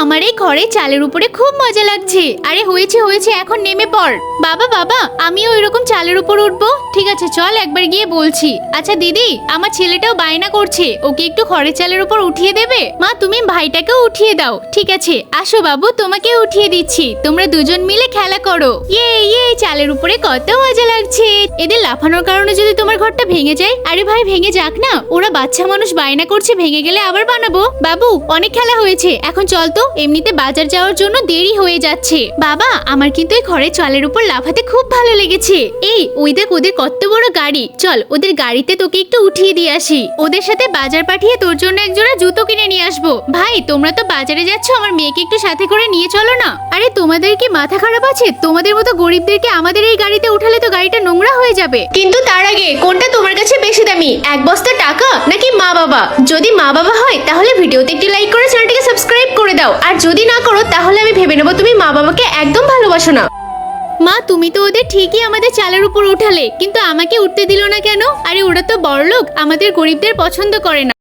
আমার এই ঘরে চালের উপরে খুব মজা লাগছে। আরে হয়েছে হয়েছে, এখন নেমে পড়। বাবা বাবা, আমিও ওইরকম চালের উপর উঠবো। ঠিক আছে চল, একবার গিয়ে বলছি। আচ্ছা দিদি, আমার ছেলেটাও বায়না করছে, ওকে একটু খড়ের চালের উপর উঠিয়ে দেবে? মা তুমি ভাইটাকেও উঠিয়ে দাও। ঠিক আছে আসো বাবু, তোমাকে উঠিয়ে দিচ্ছি, তোমরা দুজন মিলে খেলা করো। ইয়ে ইয়ে, চালের উপরে কত মজা লাগছে। এদের লাফানোর কারণে যদি তোমার ঘরটা ভেঙে যায়? আরে ভাই ভেঙে যাক না, ওরা বাচ্চা মানুষ বায়না করছে, ভেঙে গেলে আবার বানাবো। বাবু অনেক খেলা হয়েছে, এখন চল তো, এমনিতে বাজার যাওয়ার জন্য দেরি হয়ে যাচ্ছে। বাবা আমার কিন্তু এই ঘরের চালের উপর লাফাতে খুব ভালো লেগেছে। এই ওই দেখ ওদের কত বড় গাড়ি, চল ওদের গাড়িতে তোকে একটু উঠিয়ে দিয়ে আসি। ওদের সাথে বাজার পাঠিয়ে তোর জন্য এক জোড়া জুতো কিনে নিয়ে আসবো। ভাই তোমরা তো বাজারে যাচ্ছ, আমার মেয়েকে একটু সাথে করে নিয়ে চলো না। আরে তোমাদের কি মাথা খারাপ আছে? তোমাদের মতো গরিবদেরকে আমাদের এই গাড়িতে উঠালে তো গাড়িটা নোংরা হয়ে যাবে। কিন্তু তার আগে কোনটা তোমার কাছে বেশি দামি, এক বস্তা টাকা নাকি মা বাবা? যদি মা বাবা হয় তাহলে ভিডিওতে একটি লাইক করে চ্যানেলটিকে সাবস্ক্রাইব করে দাও, আর যদি না করো তাহলে আমি ভেবে নেবো তুমি মা বাবাকে একদম ভালোবাসো না। মা তুমি তো ওদের ঠিকই আমাদের চালের উপর উঠালে, কিন্তু আমাকে উঠতে দিল না কেন? আরে ওরা তো বড়লোক, আমাদের গরিবদের পছন্দ করে না।